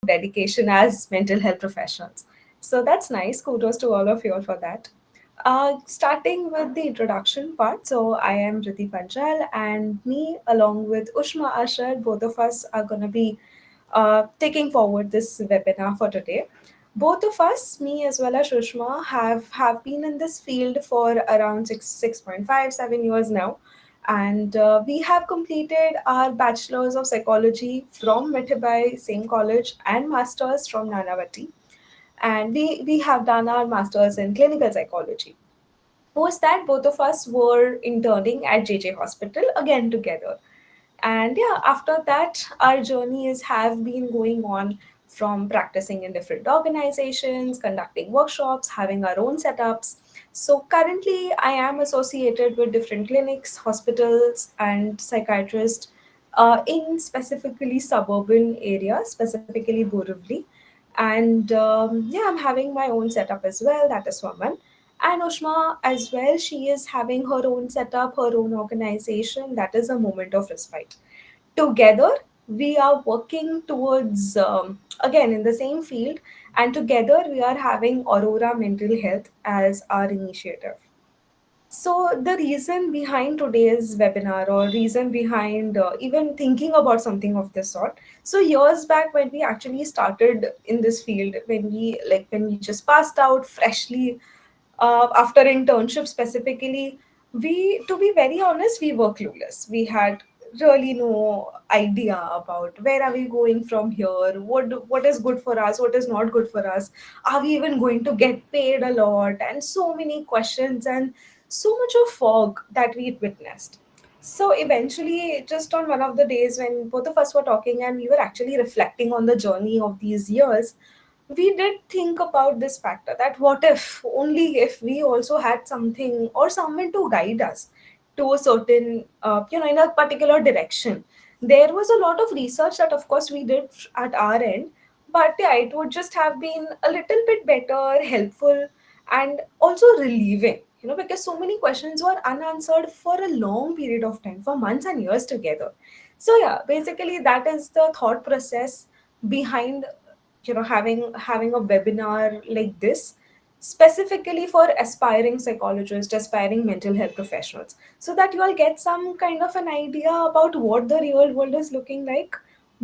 dedication as mental health professionals. So that's nice. Kudos to all of you all for that. Starting with the introduction part, so I am Riti Panchal, and me, along with Ushma Ashar, both of us are going to be taking forward this webinar for today. Both of us, me as well as Ushma, have been in this field for around 6.57 years now, and we have completed our bachelor's of psychology from Mithaibai, same college, and masters from Nanavati, and we have done our masters in clinical psychology. Post that, both of us were interning at JJ Hospital again together. And yeah, after that, our journeys have been going on from practicing in different organizations, conducting workshops, having our own setups. So currently, I am associated with different clinics, hospitals, and psychiatrists in specifically suburban areas, specifically Borivali. And yeah, I'm having my own setup as well. That is Swaman. And Ushma as well, she is having her own setup, her own organization. That is a moment of respite. Together, we are working towards, again, in the same field, and together we are having Aurora Mental Health as our initiative. So, the reason behind today's webinar, or reason behind even thinking about something of this sort, so years back when we actually started in this field, when we just passed out freshly after internship specifically, we, to be very honest, we were clueless. We had really no idea about where are we going from here, what is good for us, what is not good for us, are we even going to get paid a lot, and so many questions and so much of fog that we witnessed. So eventually, just on one of the days when both of us were talking and we were actually reflecting on the journey of these years, we did think about this factor, that what if, only if we also had something or someone to guide us to a certain, in a particular direction. There was a lot of research that, of course, we did at our end, but yeah, it would just have been a little bit better, helpful, and also relieving, because so many questions were unanswered for a long period of time, for months and years together. So yeah, basically that is the thought process behind having a webinar like this, specifically for aspiring psychologists, aspiring mental health professionals, so that you all get some kind of an idea about what the real world is looking like.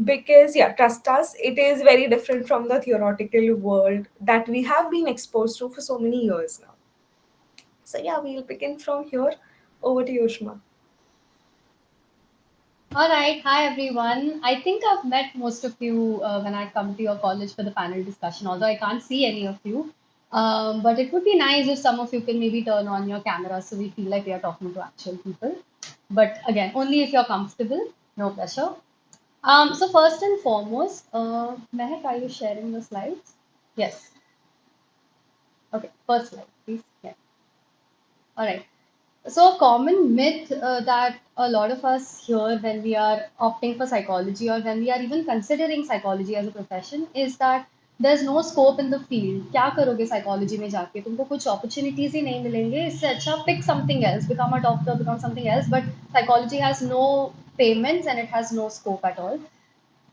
Because yeah, trust us, it is very different from the theoretical world that we have been exposed to for so many years now. So yeah, we'll begin from here. Over to you, Ushma. All right. Hi, everyone. I think I've met most of you when I come to your college for the panel discussion, although I can't see any of you. But it would be nice if some of you can maybe turn on your camera so we feel like we are talking to actual people. But again, only if you're comfortable, no pressure. So, first and foremost, Mehak, are you sharing the slides? Yes. Okay. First slide, please. Yeah. All right. So, a common myth that a lot of us hear when we are opting for psychology or when we are even considering psychology as a profession is that there's no scope in the field. क्या करोगे psychology में जाके तुमको कुछ opportunities ही नहीं मिलेंगे इससे अच्छा pick something else, become a doctor, become something else. But psychology has no payments and it has no scope at all.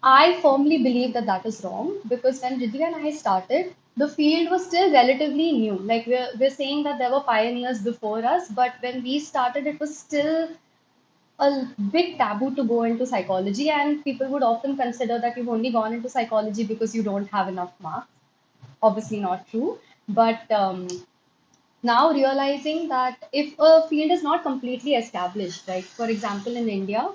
I firmly believe that that is wrong because when Riddhi and I started, the field was still relatively new. Like we're saying that there were pioneers before us, but when we started, it was still a big taboo to go into psychology, and people would often consider that you've only gone into psychology because you don't have enough marks. Obviously, not true. But now realizing that if a field is not completely established, right? For example, in India,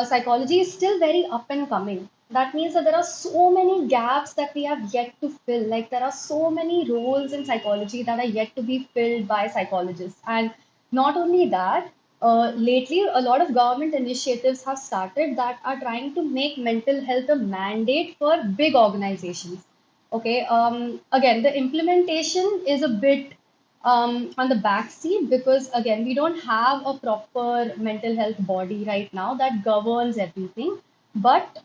psychology is still very up and coming. That means that there are so many gaps that we have yet to fill. Like there are so many roles in psychology that are yet to be filled by psychologists. And not only that, lately a lot of government initiatives have started that are trying to make mental health a mandate for big organizations. Okay, again, the implementation is a bit on the back seat because again we don't have a proper mental health body right now that governs everything, but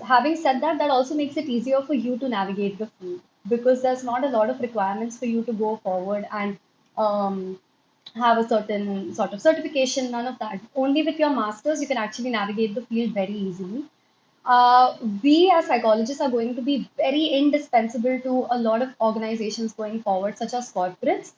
having said that, that also makes it easier for you to navigate the field because there's not a lot of requirements for you to go forward and um, have a certain sort of certification, none of that. Only with your masters you can actually navigate the field very easily. we as psychologists are going to be very indispensable to a lot of organizations going forward, such as corporates,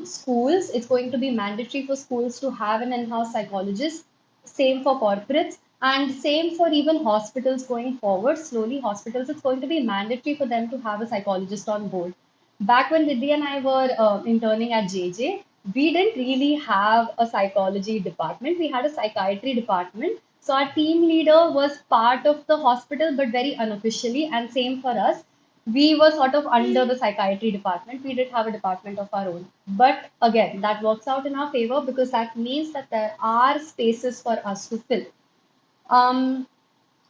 schools. It's going to be mandatory for schools to have an in-house psychologist. Same for corporates, and same for even hospitals going forward. Slowly, hospitals, it's going to be mandatory for them to have a psychologist on board. Back when Vidya and I were interning at JJ, we didn't really have a psychology department. We had a psychiatry department. So our team leader was part of the hospital, but very unofficially. And same for us. We were sort of under the psychiatry department. We did have a department of our own. But again, that works out in our favor because that means that there are spaces for us to fill. Um,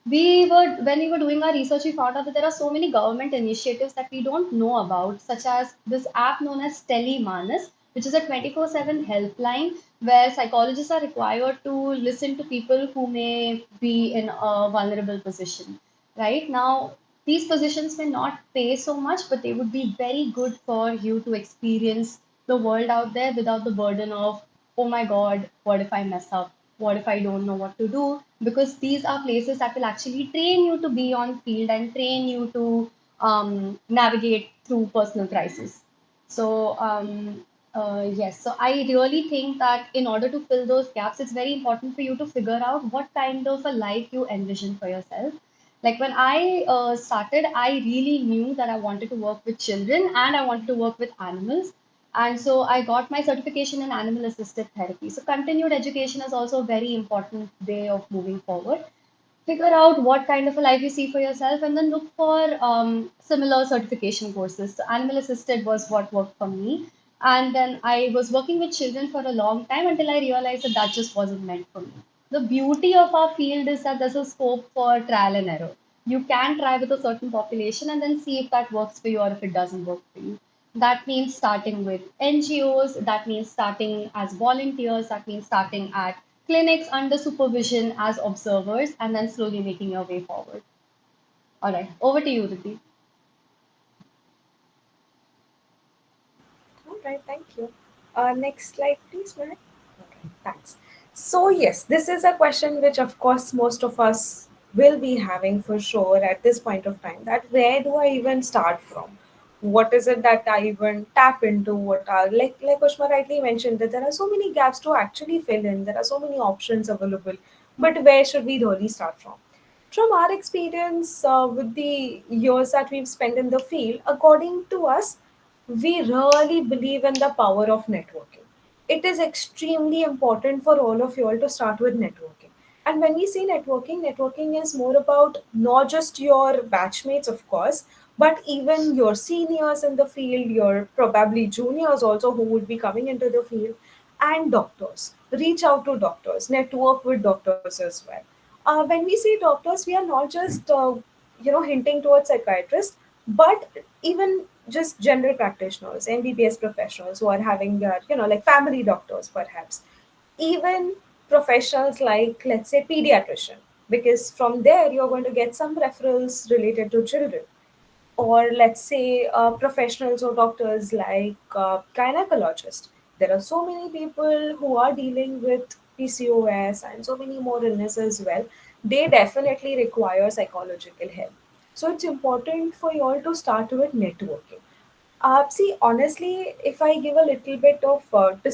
we were when we were doing our research, we found out that there are so many government initiatives that we don't know about, such as this app known as Telemanas, which is a 24/7 helpline where psychologists are required to listen to people who may be in a vulnerable position. Right now, these positions may not pay so much, but they would be very good for you to experience the world out there without the burden of, oh my God, what if I mess up? What if I don't know what to do? Because these are places that will actually train you to be on field and train you to navigate through personal crisis. So yes, so I really think that in order to fill those gaps, it's very important for you to figure out what kind of a life you envision for yourself. Like when I started, I really knew that I wanted to work with children and I wanted to work with animals. And so I got my certification in animal assisted therapy. So continued education is also a very important way of moving forward. Figure out what kind of a life you see for yourself and then look for similar certification courses. So animal assisted was what worked for me. And then I was working with children for a long time until I realized that that just wasn't meant for me. The beauty of our field is that there's a scope for trial and error. You can try with a certain population and then see if that works for you or if it doesn't work for you. That means starting with NGOs, that means starting as volunteers, that means starting at clinics under supervision as observers, and then slowly making your way forward. All right, over to you, Riddhi. All right, thank you. Next slide, please, Matt. All right, thanks. So, yes, this is a question which, of course, most of us will be having for sure at this point of time, that where do I even start from? What is it that I even tap into? What are, like Ushma rightly mentioned, that there are so many gaps to actually fill in. There are so many options available. But where should we really start from? From our experience with the years that we've spent in the field, according to us, we really believe in the power of networking. It is extremely important for all of you all to start with networking. And when we say networking, networking is more about not just your batchmates, of course, but even your seniors in the field, your probably juniors also who would be coming into the field, and doctors. Reach out to doctors, network with doctors as well. When we say doctors, we are not just hinting towards psychiatrists, but even just general practitioners, MBBS professionals who are having their, like family doctors perhaps, even professionals like, let's say, pediatrician, because from there you're going to get some referrals related to children, or let's say professionals or doctors like gynecologists. There are so many people who are dealing with PCOS and so many more illnesses as well. They definitely require psychological help. So it's important for you all to start with networking. See, honestly, if I give a little bit of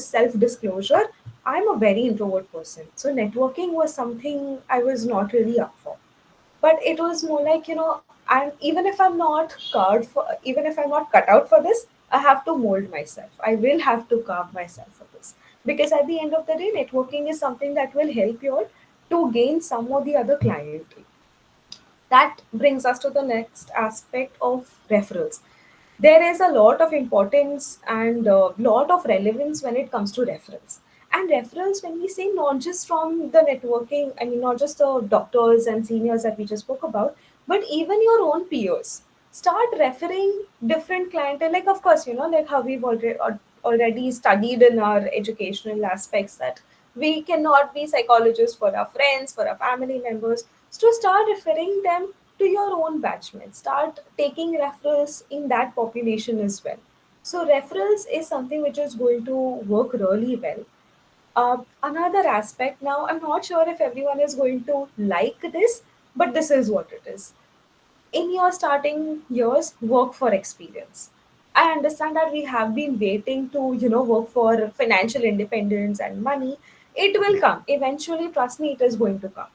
self disclosure, I'm a very introvert person. So networking was something I was not really up for, but it was more like, and even if I'm not cut out for this, I have to mold myself. I will have to carve myself for this, because at the end of the day, networking is something that will help you all to gain some or the other clientele. That brings us to the next aspect of referrals. There is a lot of importance and a lot of relevance when it comes to referrals. And referrals, when we say, not just from the networking, I mean, not just the doctors and seniors that we just spoke about, but even your own peers. Start referring different clientele. Like, of course, like how we've already studied in our educational aspects, that we cannot be psychologists for our friends, for our family members. So start referring them to your own batchmates. Start taking referrals in that population as well. So referrals is something which is going to work really well. Another aspect, now I'm not sure if everyone is going to like this, but this is what it is. In your starting years, work for experience. I understand that we have been waiting to, work for financial independence and money. It will come eventually, trust me, it is going to come.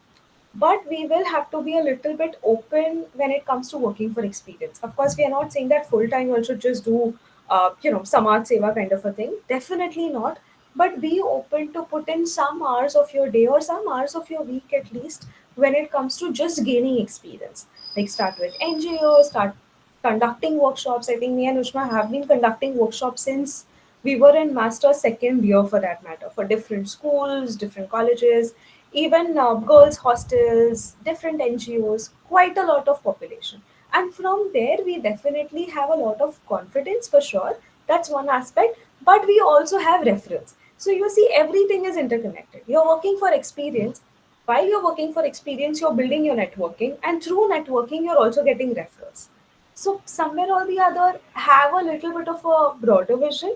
But we will have to be a little bit open when it comes to working for experience. Of course, we are not saying that full time you should just do, samaj seva kind of a thing. Definitely not. But be open to put in some hours of your day or some hours of your week at least when it comes to just gaining experience. Like start with NGO, start conducting workshops. I think me and Ushma have been conducting workshops since we were in master's second year, for that matter, for different schools, different colleges, even girls' hostels, different NGOs, quite a lot of population. And from there, we definitely have a lot of confidence for sure. That's one aspect. But we also have reference. So you see, everything is interconnected. You're working for experience. While you're working for experience, you're building your networking. And through networking, you're also getting referrals. So, somewhere or the other, have a little bit of a broader vision,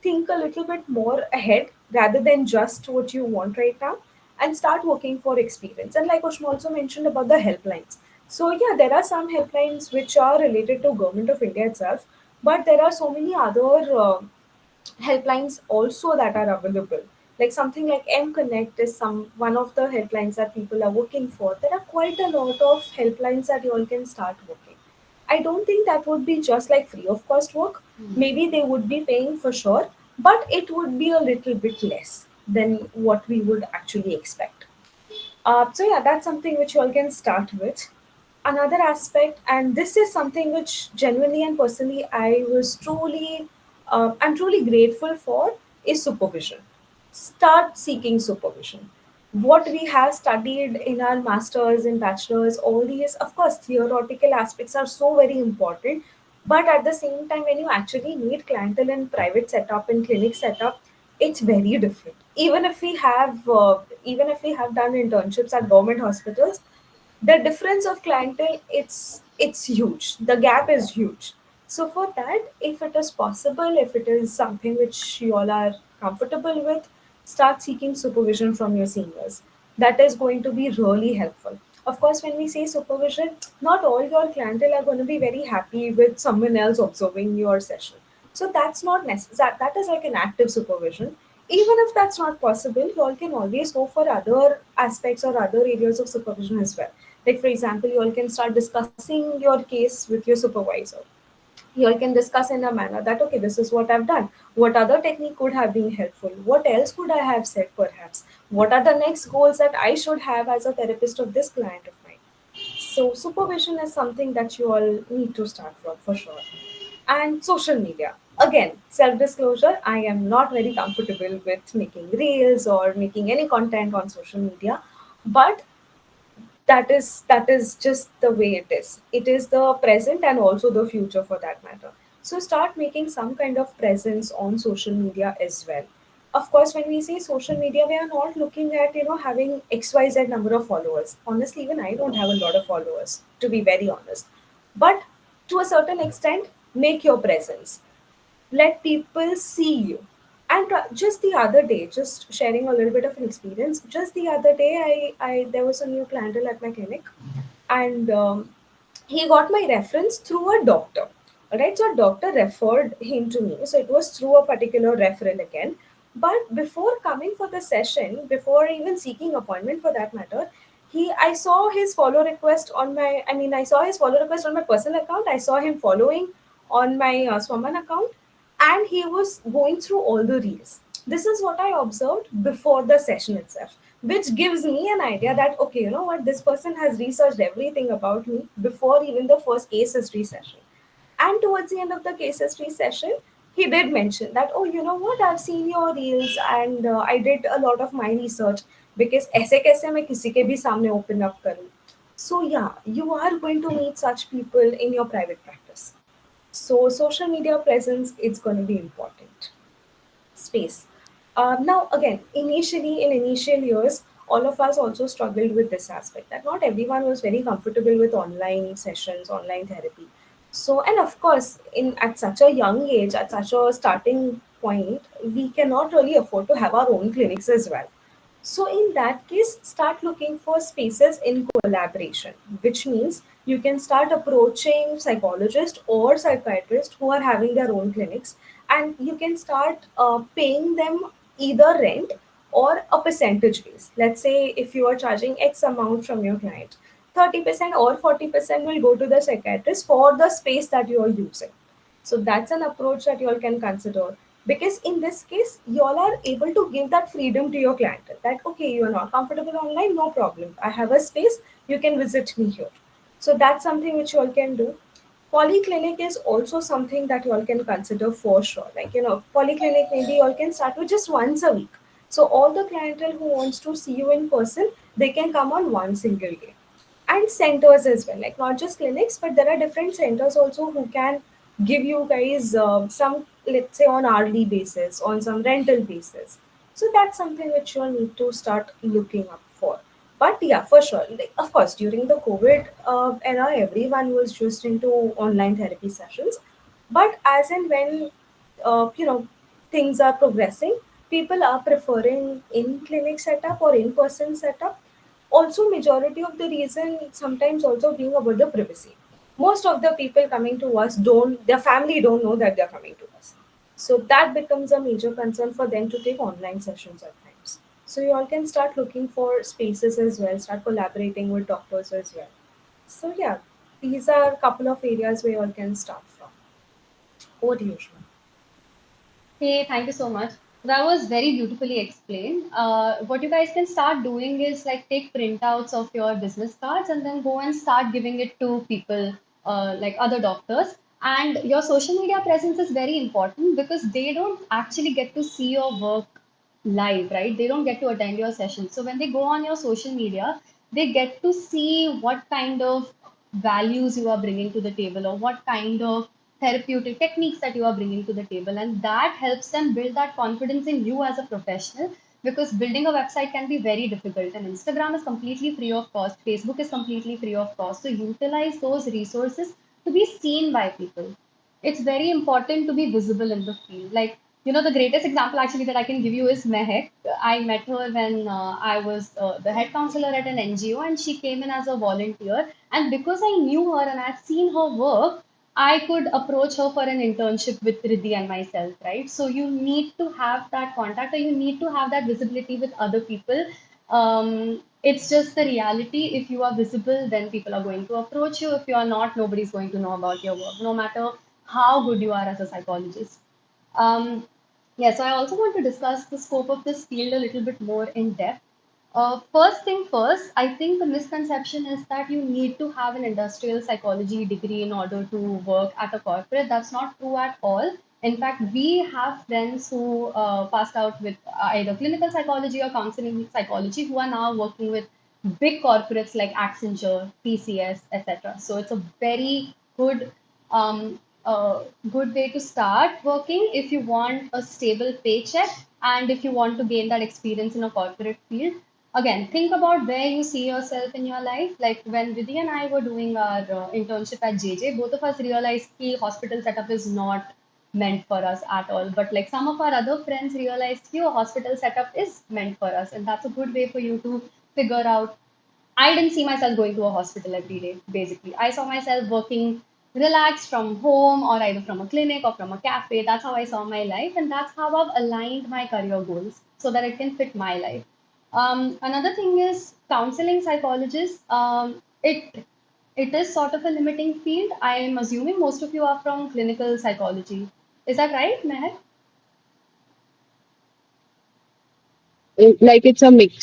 think a little bit more ahead rather than just what you want right now, and start working for experience. And like Ushma also mentioned about the helplines. So, yeah, there are some helplines which are related to Government of India itself, but there are so many other helplines also that are available. Like something like M Connect is some one of the helplines that people are working for. There are quite a lot of helplines that you all can start working. I don't think that would be just like free of cost work. Maybe they would be paying for sure, but it would be a little bit less than what we would actually expect. So yeah, that's something which you all can start with. Another aspect, and this is something which genuinely and personally I'm truly grateful for, is supervision. Start seeking supervision. What we have studied in our masters and bachelors, all these, of course, theoretical aspects are so very important. But at the same time, when you actually meet clientele in private setup and clinic setup, it's very different. Even if we have done internships at government hospitals, the difference of clientele, it's huge, the gap is huge. So for that, if it is possible, if it is something which you all are comfortable with, start seeking supervision from your seniors. That is going to be really helpful. Of course, when we say supervision, not all your clientele are going to be very happy with someone else observing your session. So that's not necessary. That is like an active supervision. Even if that's not possible, you all can always go for other aspects or other areas of supervision as well. Like, for example, you all can start discussing your case with your supervisor. You all can discuss in a manner that, okay, this is what I've done. What other technique could have been helpful? What else could I have said perhaps? What are the next goals that I should have as a therapist of this client of mine? So, supervision is something that you all need to start from for sure. And social media. Again, self disclosure, I am not very comfortable with making reels or making any content on social media, but that is just the way it is. It is the present and also the future for that matter. So start making some kind of presence on social media as well. Of course, when we say social media, we are not looking at having xyz number of followers. Honestly, even I don't have a lot of followers, to be very honest. But to a certain extent, make your presence, let people see you. And just the other day, just sharing a little bit of an experience, just the other day, I there was a new clientele at my clinic, and he got my reference through a doctor. All right, so a doctor referred him to me, so it was through a particular referral again. But before coming for the session, before even seeking appointment for that matter, I saw his follow request on my, I mean, I saw his follow request on my personal account. I saw him following on my Swaman account, and he was going through all the reels. This is what I observed before the session itself, which gives me an idea that, okay, you know what, this person has researched everything about me before even the first case history session. And towards the end of the case history session, he did mention that, oh, you know what, I've seen your reels, and I did a lot of my research, because ऐसे कैसे मैं किसी के भी सामने open up करूँ. So yeah, you are going to meet such people in your private practice. So social media presence is going to be important. Space. Now, again, initially, in initial years, all of us also struggled with this aspect, that not everyone was very comfortable with online sessions, online therapy. So, and of course, in at such a young age, at such a starting point, we cannot really afford to have our own clinics as well. So in that case, start looking for spaces in collaboration, which means you can start approaching psychologists or psychiatrists who are having their own clinics, and you can start paying them either rent or a percentage base. Let's say if you are charging X amount from your client, 30% or 40% will go to the psychiatrist for the space that you are using. So that's an approach that you all can consider, because in this case you all are able to give that freedom to your client that okay, you are not comfortable online, no problem, I have a space, you can visit me here. So that's something which you all can do. Polyclinic is also something that you all can consider for sure. Like, polyclinic maybe you all can start with just once a week. So all the clientele who wants to see you in person, they can come on one single day. And centers as well, like not just clinics, but there are different centers also who can give you guys some, let's say, on hourly basis, on some rental basis. So that's something which you'll need to start looking up for. But yeah, for sure, like, of course, during the COVID era, everyone was just into online therapy sessions. But as and when uh, you know things are progressing, people are preferring in clinic setup or in person setup. Also, majority of the reason sometimes also being about the privacy. Most of the people coming to us don't, their family don't know that they're coming to us. So that becomes a major concern for them to take online sessions at times. So you all can start looking for spaces as well, start collaborating with doctors as well. So yeah, these are a couple of areas where you all can start from. What do you usually? Hey, thank you so much. That was very beautifully explained. What you guys can start doing is like take printouts of your business cards and then go and start giving it to people like other doctors. And your social media presence is very important because they don't actually get to see your work live, right? They don't get to attend your sessions. So when they go on your social media, they get to see what kind of values you are bringing to the table or what kind of therapeutic techniques that you are bringing to the table. And that helps them build that confidence in you as a professional because building a website can be very difficult. And Instagram is completely free of cost, Facebook is completely free of cost. So utilize those resources to be seen by people. It's very important to be visible in the field. Like, the greatest example actually that I can give you is Mehak. I met her when I was the head counselor at an NGO, and she came in as a volunteer. And because I knew her and I'd seen her work, I could approach her for an internship with Riddhi and myself, right? So you need to have that contact or you need to have that visibility with other people. It's just the reality. If you are visible, then people are going to approach you. If you are not, nobody's going to know about your work, no matter how good you are as a psychologist. Um, yeah, so I also want to discuss the scope of this field a little bit more in depth. First thing first, I think the misconception is that you need to have an industrial psychology degree in order to work at a corporate. That's not true at all. In fact, we have friends who passed out with either clinical psychology or counseling psychology who are now working with big corporates like Accenture, TCS, etc. So it's a very um, good way to start working if you want a stable paycheck and if you want to gain that experience in a corporate field. Again, think about where you see yourself in your life. Like when Vidhi and I were doing our internship at JJ, both of us realized the hospital setup is not meant for us at all. But like some of our other friends realized, your hospital setup is meant for us, and that's a good way for you to figure out. I didn't see myself going to a hospital every day, basically. I saw myself working relaxed from home or either from a clinic or from a cafe. That's how I saw my life, and that's how I've aligned my career goals so that it can fit my life. Another thing is counseling psychologists. It is sort of a limiting field. I am assuming most of you are from clinical psychology. Is that right, Mehak? Like it's a Okay,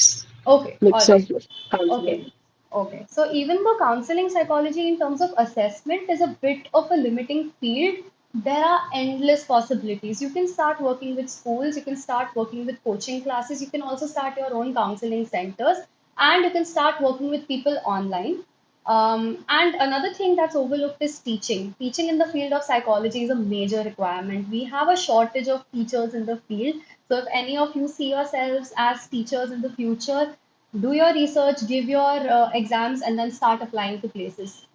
all mix of right. Okay. counseling. Okay. So even though counseling psychology in terms of assessment is a bit of a limiting field, there are endless possibilities. You can start working with schools, you can start working with coaching classes, you can also start your own counseling centers, and you can start working with people online. And another thing that's overlooked is teaching. Teaching in the field of psychology is a major requirement. We have a shortage of teachers in the field. So if any of you see yourselves as teachers in the future, do your research, give your exams, and then start applying to places.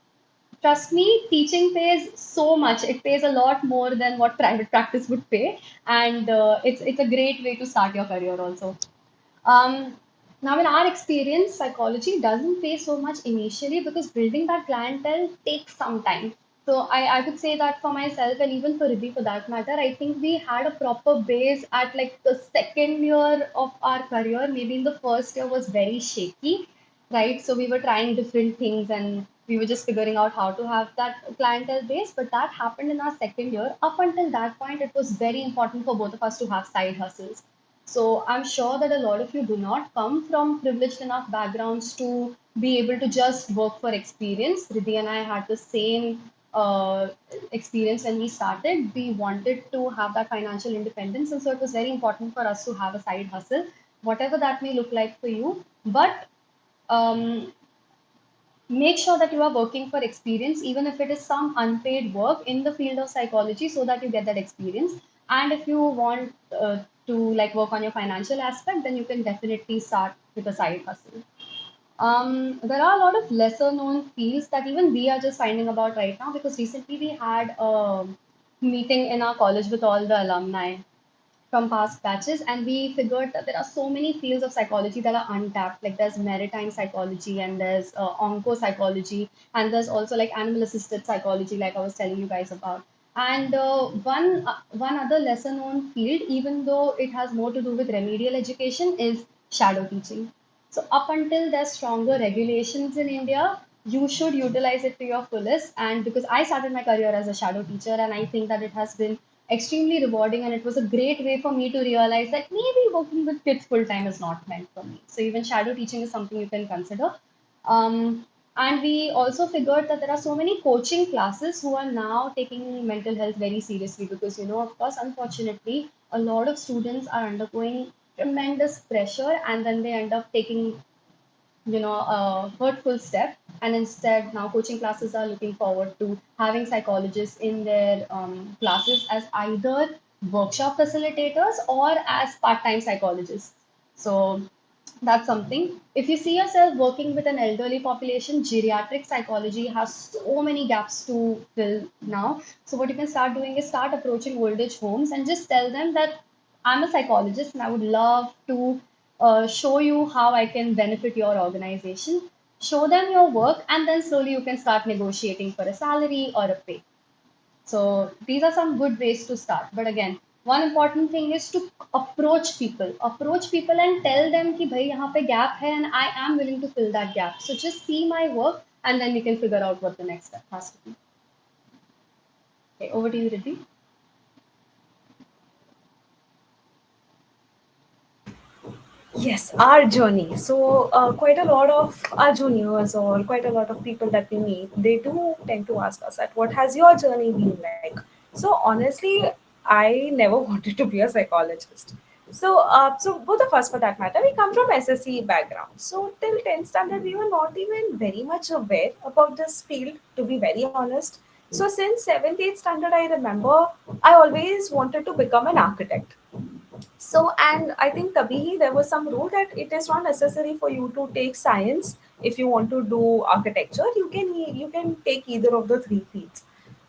Trust me, teaching pays so much. It pays a lot more than what private practice would pay, and it's a great way to start your career also. Um, Now, in our experience, psychology doesn't pay so much initially because building that clientele takes some time. So I would say that for myself and even for Riddhi for that matter, I think we had a proper base at like the second year of our career. Maybe in the first year was very shaky, right? So we were trying different things and we were just figuring out how to have that clientele base. But that happened in our second year. Up until that point, it was very important for both of us to have side hustles. So I'm sure that a lot of you do not come from privileged enough backgrounds to be able to just work for experience. Riddhi and I had the same experience when we started. We wanted to have that financial independence, and so it was very important for us to have a side hustle, whatever that may look like for you. But um, make sure that you are working for experience, even if it is some unpaid work in the field of psychology, so that you get that experience. And if you want to like work on your financial aspect, then you can definitely start with a side hustle. There are a lot of lesser known fields that even we are just finding about right now, because recently we had a meeting in our college with all the alumni from past batches, and we figured that there are so many fields of psychology that are untapped. Like there's maritime psychology, and there's onco psychology, and there's also like animal assisted psychology, like I was telling you guys about. And one other lesser known field, even though it has more to do with remedial education, is shadow teaching. So up until there's stronger regulations in India, you should utilize it to your fullest. And because I started my career as a shadow teacher, and I think that it has been extremely rewarding, and it was a great way for me to realize that maybe working with kids full time is not meant for me. So even shadow teaching is something you can consider. And we also figured that there are so many coaching classes who are now taking mental health very seriously, because of course, unfortunately, a lot of students are undergoing tremendous pressure, and then they end up taking a hurtful step. And instead, now coaching classes are looking forward to having psychologists in their classes as either workshop facilitators or as part-time psychologists. So that's something. If you see yourself working with an elderly population, geriatric psychology has so many gaps to fill now. So what you can start doing is start approaching old age homes and just tell them that I'm a psychologist and I would love to show you how I can benefit your organization. Show them your work, and then slowly you can start negotiating for a salary or a pay. So these are some good ways to start. But again, one important thing is to approach people. Approach people and tell them कि भाई यहाँ पे gap है and I am willing to fill that gap. So just see my work, and then we can figure out what the next step has to be. Okay, over to you, Riddhi. Yes, our journey. So, quite a lot of our juniors or quite a lot of people that we meet, they do tend to ask us that, what has your journey been like? So, honestly, I never wanted to be a psychologist. So both of us, for that matter, we come from SSC background. So, till 10th standard, we were not even very much aware about this field, to be very honest. So, since 7th, 8th standard, I remember I always wanted to become an architect. So, and I think Tabihi, there was some rule that it is not necessary for you to take science if you want to do architecture. You can take either of the three fields,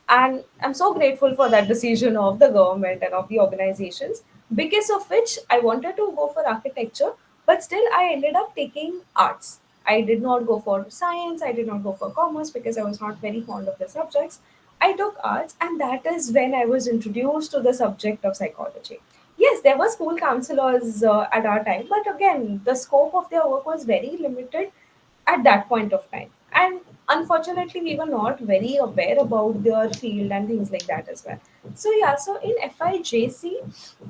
and I'm so grateful for that decision of the government and of the organizations, because of which I wanted to go for architecture, but still I ended up taking arts. I did not go for science. I did not go for commerce because I was not very fond of the subjects. I took arts, and that is when I was introduced to the subject of psychology. Yes, there were school counselors at our time, but again, the scope of their work was very limited at that point of time. And unfortunately, we were not very aware about their field and things like that as well. So, yeah, so in FIJC,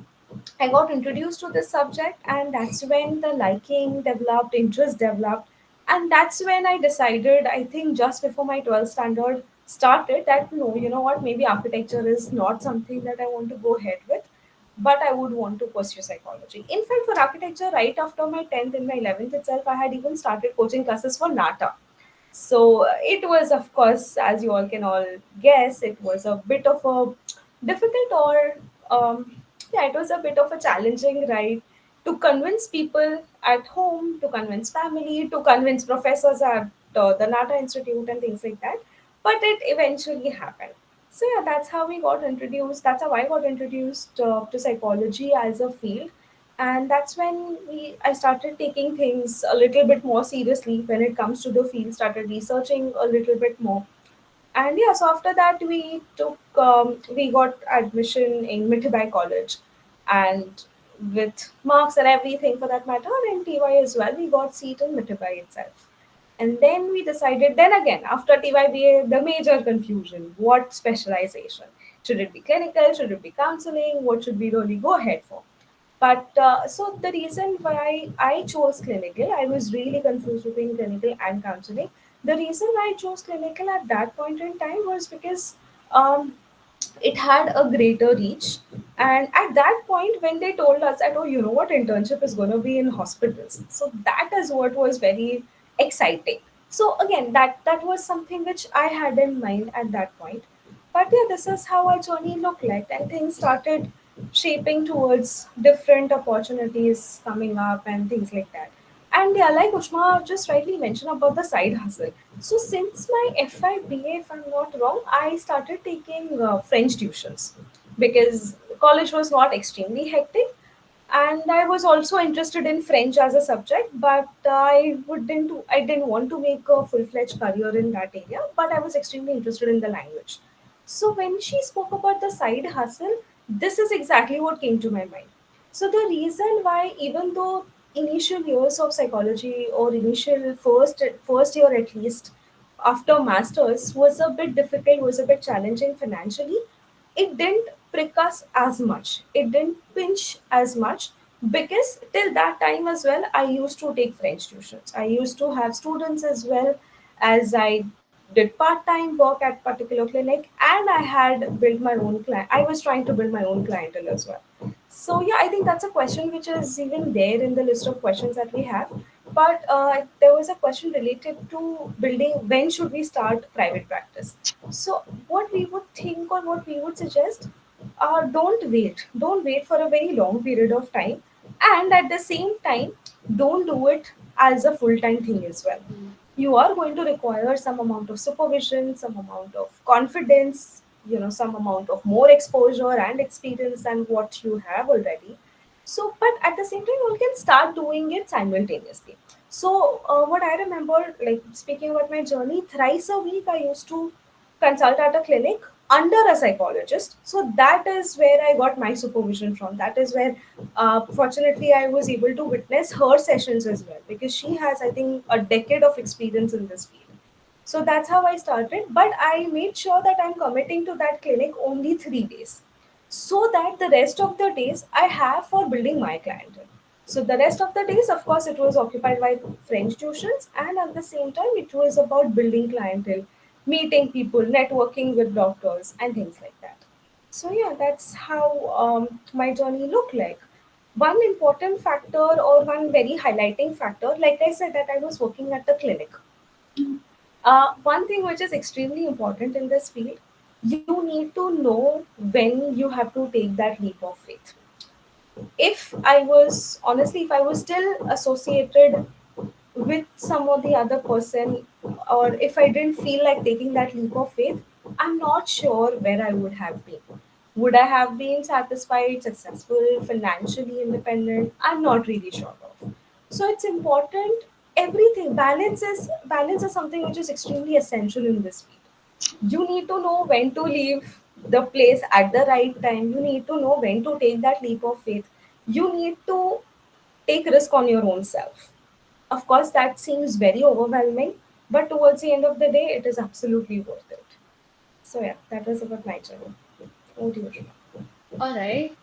I got introduced to this subject, and that's when the liking developed, interest developed, and that's when I decided, I think just before my 12th standard started, that no, you know what, maybe architecture is not something that I want to go ahead with, but I would want to pursue psychology. In fact, for architecture, right after my 10th and my 11th itself, I had even started coaching classes for NATA. So it was, of course, as you all can all guess, it was a bit of a difficult, or yeah, it was a bit of a challenging ride to convince people at home, to convince family, to convince professors at the NATA Institute and things like that. But it eventually happened. So yeah, that's how we got introduced. That's how I got introduced to psychology as a field. And that's when I started taking things a little bit more seriously when it comes to the field, started researching a little bit more. And yeah, so after that we got admission in Mithai College, and with marks and everything for that matter, in TY as well, we got seat in Mithai itself. And then we decided, then again, after TYBA, the major confusion, what specialization? Should it be clinical? Should it be counseling? What should we really go ahead for? But so the reason why I chose clinical, I was really confused between clinical and counseling. The reason why I chose clinical at that point in time was because um, it had a greater reach. And at that point, when they told us that, oh, you know what, internship is going to be in hospitals. So that is what was very exciting. So again, that was something which I had in mind at that point. But yeah, this is how our journey looked like, and things started shaping towards different opportunities coming up and things like that. And yeah, like Ushma just rightly mentioned about the side hustle. So since my FIBA, if I'm not wrong, I started taking French tuitions because college was not extremely hectic, and I was also interested in French as a subject, but I didn't want to make a full fledged career in that area, but I was extremely interested in the language. So when she spoke about the side hustle, this is exactly what came to my mind. So the reason why, even though initial years of psychology or initial first year at least after masters was a bit difficult, was a bit challenging financially, it didn't prick us as much. It didn't pinch as much because till that time as well, I used to take French tuitions. I used to have students as well, as I did part-time work at particular clinic, and I had built my own client. I was trying to build my own clientele as well. So yeah, I think that's a question which is even there in the list of questions that we have. But there was a question related to building. When should we start private practice? So what we would think or what we would suggest, don't wait. Don't wait for a very long period of time, and at the same time, don't do it as a full time thing as well. Mm. You are going to require some amount of supervision, some amount of confidence, some amount of more exposure and experience than what you have already. So, but at the same time, you can start doing it simultaneously. So, what I remember, like speaking about my journey, thrice a week I used to consult at a clinic under a psychologist. So that is where I got my supervision from. That is where, fortunately, I was able to witness her sessions as well, because she has, I think, a decade of experience in this field. So that's how I started. But I made sure that I'm committing to that clinic only 3 days, so that the rest of the days I have for building my clientele. So the rest of the days, of course, it was occupied by French tuitions, and at the same time, it was about building clientele, meeting people, networking with doctors, and things like that. So yeah, that's how my journey looked like. One important factor, or one very highlighting factor, like I said, that I was working at the clinic. One thing which is extremely important in this field, you need to know when you have to take that leap of faith. If I was, honestly, if I was still associated with some or the other person, or if I didn't feel like taking that leap of faith, I'm not sure where I would have been. Would I have been satisfied, successful, financially independent? I'm not really sure of. So it's important. Everything, balance is something which is extremely essential in this field. You need to know when to leave the place at the right time. You need to know when to take that leap of faith. You need to take risk on your own self. Of course, that seems very overwhelming, but towards the end of the day, it is absolutely worth it. So yeah, that was about my journey. Over to you, Shreya. All right.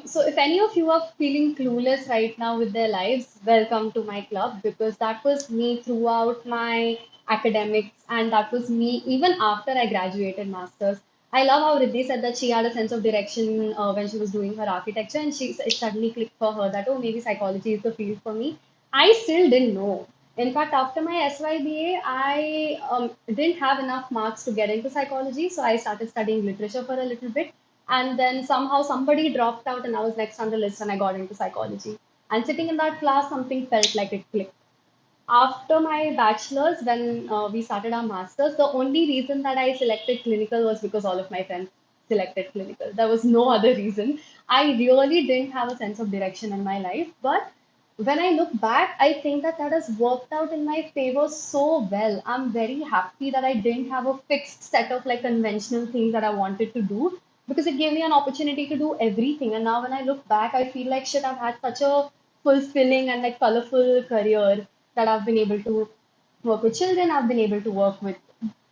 So if any of you are feeling clueless right now with their lives, welcome to my club because that was me throughout my academics and that was me even after I graduated masters. I love how Riddhi said that she had a sense of direction when she was doing her architecture and it suddenly clicked for her that, oh, maybe psychology is the field for me. I still didn't know. In fact, after my SYBA, I didn't have enough marks to get into psychology, so I started studying literature for a little bit. And then somehow somebody dropped out, and I was next on the list, and I got into psychology. And sitting in that class, something felt like it clicked. After my bachelor's, when we started our master's, the only reason that I selected clinical was because all of my friends. selected clinical. There was no other reason. I really didn't have a sense of direction in my life, but when I look back, I think that that has worked out in my favor so well. I'm very happy that I didn't have a fixed set of like conventional things that I wanted to do because it gave me an opportunity to do everything. And now when I look back, I feel like shit, I've had such a fulfilling and like colorful career that I've been able to work with children, I've been able to work with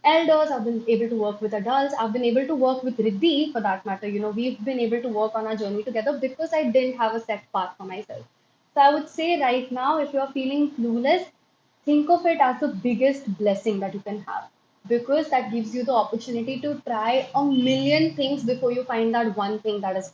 elders, I've been able to work with adults, I've been able to work with Riddhi for that matter. You know, we've been able to work on our journey together because I didn't have a set path for myself. So I would say right now, if you're feeling clueless, think of it as the biggest blessing that you can have because that gives you the opportunity to try a million things before you find that one thing that is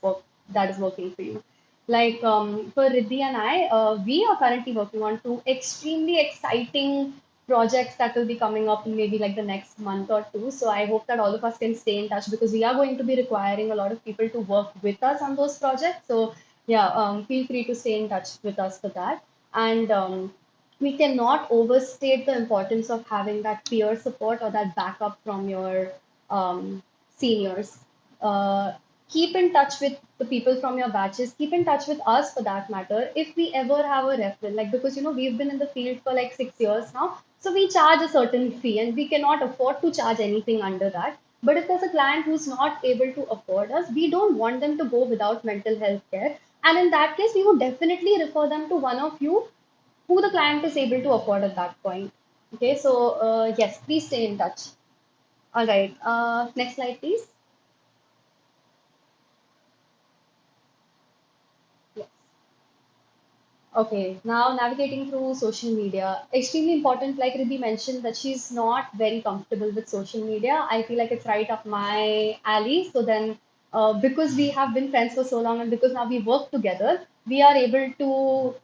working for you. Like for Riddhi and I, we are currently working on two extremely exciting projects that will be coming up in maybe like the next month or two. So I hope that all of us can stay in touch because we are going to be requiring a lot of people to work with us on those projects. So yeah, feel free to stay in touch with us for that. And we cannot overstate the importance of having that peer support or that backup from your seniors. Uh, Keep in touch with the people from your batches. Keep in touch with us for that matter. If we ever have a referral, like because you know we've been in the field for like 6 years now, so we charge a certain fee and we cannot afford to charge anything under that. But if there's a client who's not able to afford us, we don't want them to go without mental health care. And in that case, we would definitely refer them to one of you who the client is able to afford at that point. Okay, so yes, please stay in touch. All right, next slide, please. Yes. Okay, now navigating through social media. Extremely important, like Riddhi mentioned, that she's not very comfortable with social media. I feel like it's right up my alley. So then, because we have been friends for so long and because now we work together, we are able to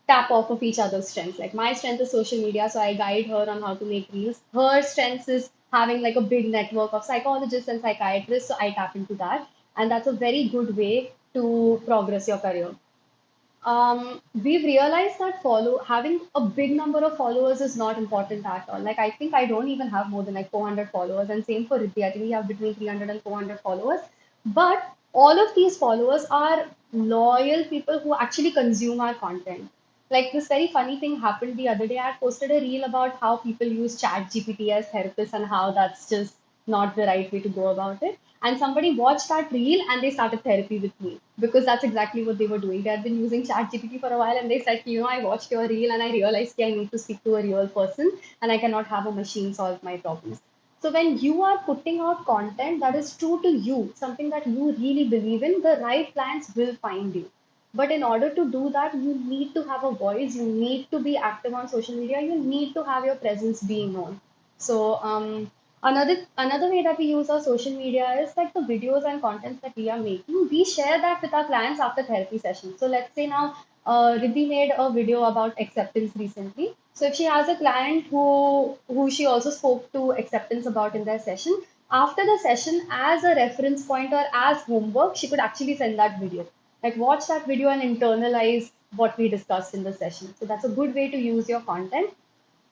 tap off of each other's strengths. Like my strength is social media, so I guide her on how to make reels. Her strength is having like a big network of psychologists and psychiatrists, so I tap into that. And that's a very good way to progress your career. We've realized that follow having a big number of followers is not important at all. Like I think I don't even have more than like 400 followers, and same for Riddhi. I think we have between 300 and 400 followers. But all of these followers are loyal people who actually consume our content. Like this very funny thing happened the other day. I posted a reel about how people use Chat GPT as therapists and how that's just not the right way to go about it. And somebody watched that reel and they started therapy with me because that's exactly what they were doing. They had been using Chat GPT for a while and they said, you know, I watched your reel and I realized I need to speak to a real person and I cannot have a machine solve my problems. So when you are putting out content that is true to you, something that you really believe in, the right clients will find you. But in order to do that, you need to have a voice, you need to be active on social media, you need to have your presence being known. So another way that we use our social media is like the videos and contents that we are making. We share that with our clients after therapy sessions. So let's say now Riddhi made a video about acceptance recently. So if she has a client who she also spoke to acceptance about in their session, after the session, as a reference point or as homework, she could actually send that video. Like watch that video and internalize what we discussed in the session. So that's a good way to use your content.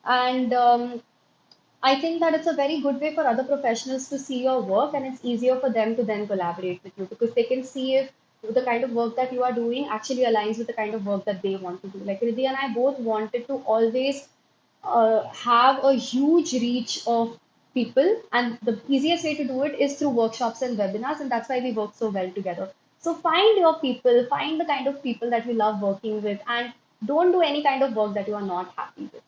And I think that it's a very good way for other professionals to see your work and it's easier for them to then collaborate with you because they can see if the kind of work that you are doing actually aligns with the kind of work that they want to do. Like Riddhi and I both wanted to always have a huge reach of people, and the easiest way to do it is through workshops and webinars, and that's why we work so well together. So find your people, find the kind of people that you love working with, and don't do any kind of work that you are not happy with.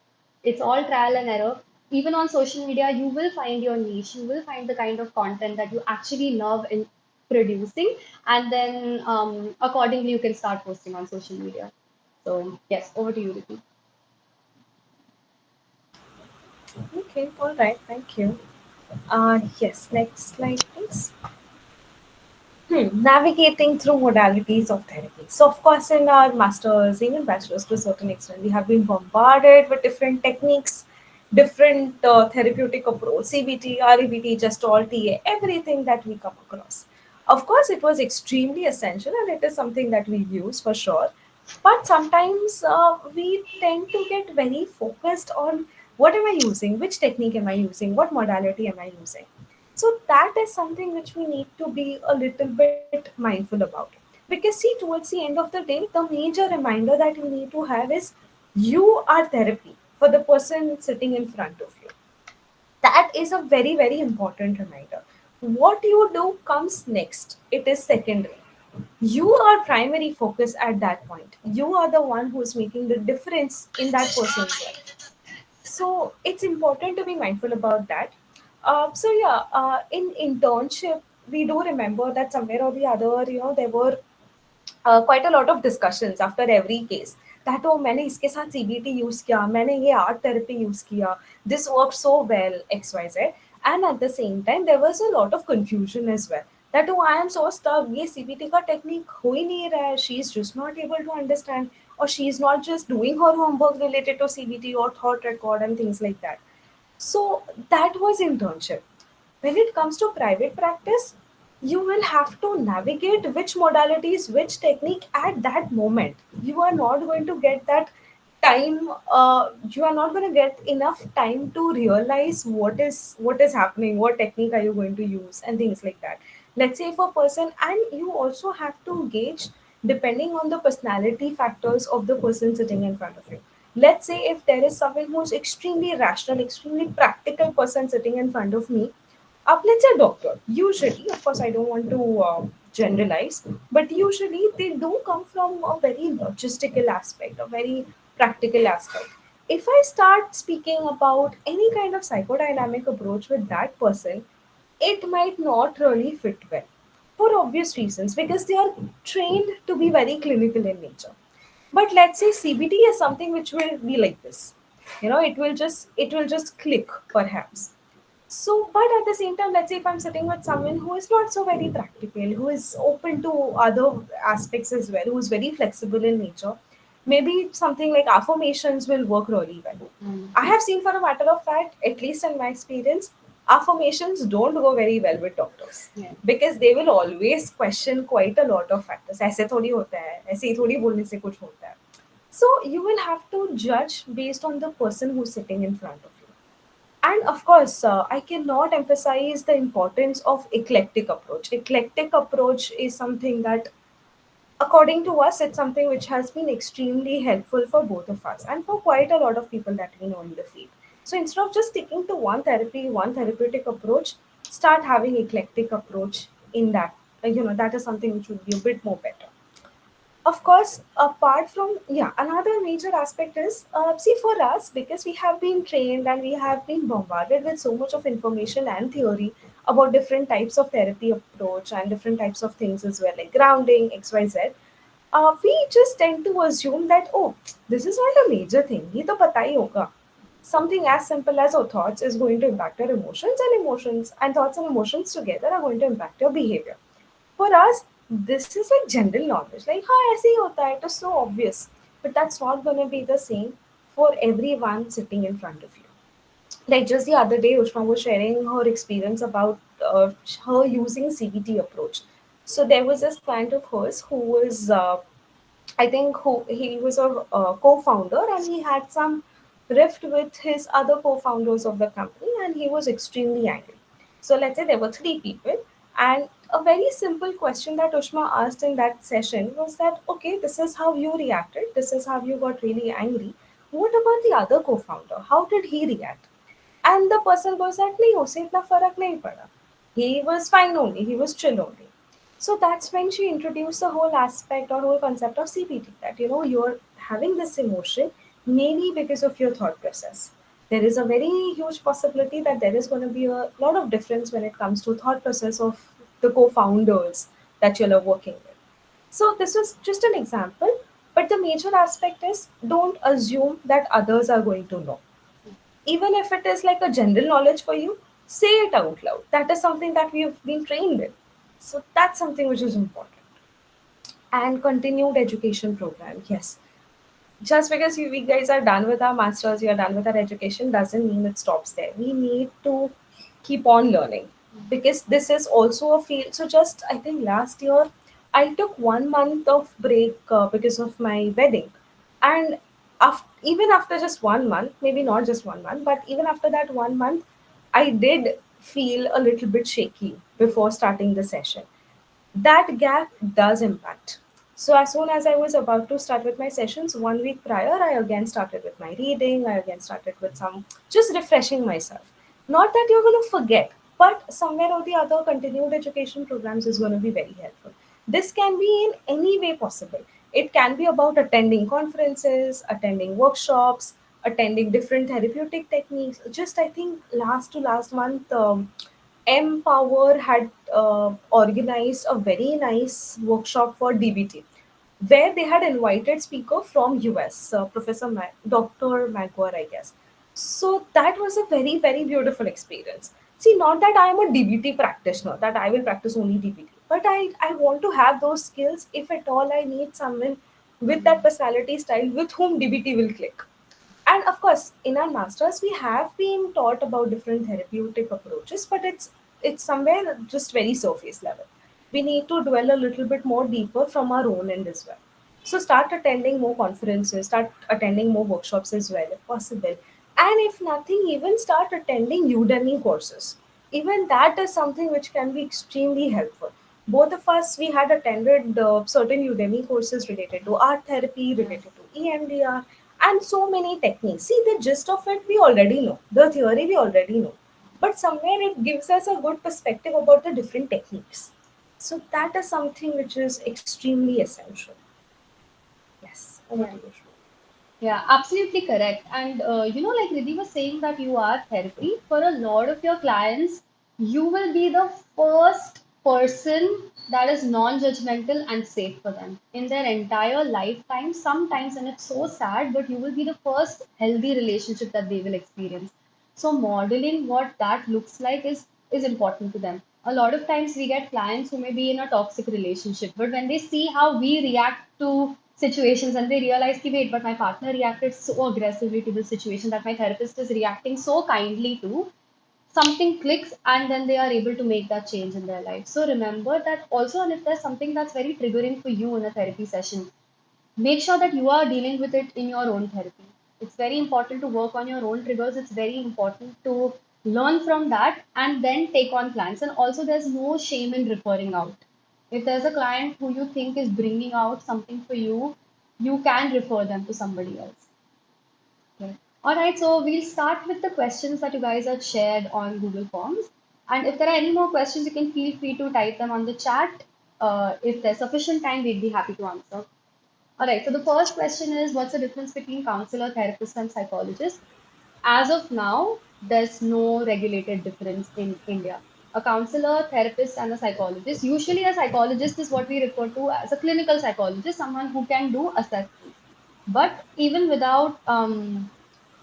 It's all trial and error. Even on social media, you will find your niche, you will find the kind of content that you actually love in producing, and then accordingly, you can start posting on social media. So, yes, over to you, Ritu. Okay, all right, thank you. Yes, next slide, please. Navigating through modalities of therapy. So, of course, in our masters, even bachelors to a certain extent, we have been bombarded with different techniques, different therapeutic approach, CBT, REBT, just all TA, everything that we come across. Of course, it was extremely essential and it is something that we use for sure. But sometimes we tend to get very focused on what am I using, which technique am I using, what modality am I using. So that is something which we need to be a little bit mindful about. Because see, towards the end of the day, the major reminder that you need to have is you are therapy for the person sitting in front of you. That is a very, very important reminder. What you do comes next, it is secondary. You are primary focus at that point. You are the one who is making the difference in that person's life. So it's important to be mindful about that. In internship, we do remember that somewhere or the other, there were quite a lot of discussions after every case that oh मैंने इसके साथ CBT use किया, मैंने ये art therapy use किया, this worked so well XYZ. And at the same time there was a lot of confusion as well that oh I am so stuck, ये CBT का technique हो ही नहीं रहा है, she is just not able to understand, or she is not just doing her homework related to CBT or thought record and things like that. So that was internship. When it comes to private practice, you will have to navigate which modalities, which technique at that moment. You are not going to get that time. You are not going to get enough time to realize what is happening, what technique are you going to use, and things like that. Let's say if a person, and you also have to gauge depending on the personality factors of the person sitting in front of you. Let's say if there is someone who's extremely rational, extremely practical person sitting in front of me, let's say doctor, usually, of course I don't want to generalize, but usually they do come from a very logistical aspect, a very practical aspect. If I start speaking about any kind of psychodynamic approach with that person, it might not really fit well for obvious reasons because they are trained to be very clinical in nature. But let's say CBT is something which will be like this. It will just click perhaps. So, but at the same time, let's say if I'm sitting with someone who is not so very practical, who is open to other aspects as well, who is very flexible in nature, maybe something like affirmations will work really well. Mm. I have seen, for a matter of fact, at least in my experience, affirmations don't go very well with doctors Yeah. because they will always question quite a lot of factors. ऐसे थोड़ी होता है, ऐसे ही थोड़ी बोलने से कुछ होता है. So you will have to judge based on the person who's sitting in front of you. And of course, I cannot emphasize the importance of eclectic approach. Eclectic approach is something that, according to us, it's something which has been extremely helpful for both of us and for quite a lot of people that we know in the field. So instead of just sticking to one therapy, one therapeutic approach, start having eclectic approach in that. That is something which would be a bit more better. Of course, apart from, yeah, another major aspect is, see, for us, because we have been trained and we have been bombarded with so much of information and theory about different types of therapy approach and different types of things as well, like grounding, XYZ. We just tend to assume that, oh, this is not a major thing, ye to pata hi hoga. Something as simple as our thoughts is going to impact our emotions, and thoughts and emotions together are going to impact your behavior. For us, this is like general knowledge. Like, हाँ ऐसे ही होता है. It is so obvious. But that's not going to be the same for everyone sitting in front of you. Like just the other day, Ushma was sharing her experience about her using CBT approach. So there was this client of hers who was I think who he was a co-founder, and he had some rift with his other co-founders of the company, and he was extremely angry. So let's say there were three people, and a very simple question that Ushma asked in that session was that, okay, this is how you reacted, this is how you got really angry. What about the other co-founder? How did he react? And the person goes that नहीं उसे इतना फर्क नहीं पड़ा. He was fine only. He was chill only. So that's when she introduced the whole aspect or whole concept of CBT, that you're having this emotion maybe because of your thought process. There is a very huge possibility that there is going to be a lot of difference when it comes to thought process of the co-founders that you're working with. So this is just an example, but the major aspect is don't assume that others are going to know. Even if it is like a general knowledge for you, say it out loud. That is something that we have been trained in. So that's something which is important. And continued education program, yes. Just because we guys are done with our masters, we are done with our education, doesn't mean it stops there. We need to keep on learning because this is also a field. So just I think last year I took 1 month of break because of my wedding, and even after just 1 month, maybe not just 1 month, but even after that 1 month, I did feel a little bit shaky before starting the session. That gap does impact. So as soon as I was about to start with my sessions 1 week prior, I again started with my reading. I again started with some just refreshing myself. Not that you're going to forget, but somewhere or the other, continued education programs is going to be very helpful. This can be in any way possible. It can be about attending conferences, attending workshops, attending different therapeutic techniques. Just I think last to last month, Empower had organized a very nice workshop for DBT, where they had invited speaker from US, Dr. Magwar, I guess. So that was a very, very beautiful experience. See, not that I am a DBT practitioner, that I will practice only DBT, but I want to have those skills if at all I need someone with that personality style with whom DBT will click. And of course, in our masters, we have been taught about different therapeutic approaches, but it's somewhere just very surface level. We need to dwell a little bit more deeper from our own end as well. So start attending more conferences, start attending more workshops as well if possible. And if nothing, even start attending Udemy courses. Even that is something which can be extremely helpful. Both of us, we had attended certain Udemy courses related to art therapy, Yes. related to EMDR, and so many techniques. See, the gist of it we already know, the theory we already know, but somewhere it gives us a good perspective about the different techniques. So that is something which is extremely essential. Yes, over to Yeah. you, Shreya. Yeah, absolutely correct. And like Riddhi was saying that you are therapy for a lot of your clients, you will be the first person that is non-judgmental and safe for them in their entire lifetime. Sometimes, and it's so sad, but you will be the first healthy relationship that they will experience. So modeling what that looks like is important to them. A lot of times we get clients who may be in a toxic relationship, but when they see how we react to situations and they realize, ki, wait, but my partner reacted so aggressively to the situation that my therapist is reacting so kindly to, something clicks and then they are able to make that change in their life. So remember that also, and if there's something that's very triggering for you in a therapy session, make sure that you are dealing with it in your own therapy. It's very important to work on your own triggers. It's very important to learn from that and then take on clients. And also, there's no shame in referring out. If there's a client who you think is bringing out something for you, you can refer them to somebody else. Okay. All right, so we'll start with the questions that you guys have shared on Google Forms. And if there are any more questions, you can feel free to type them on the chat. If there's sufficient time, we'd be happy to answer. All right, so the first question is, what's the difference between counselor, therapist, and psychologist? As of now, there's no regulated difference in India. A counselor, therapist, and a psychologist. Usually, a psychologist is what we refer to as a clinical psychologist, someone who can do assessments. But even without an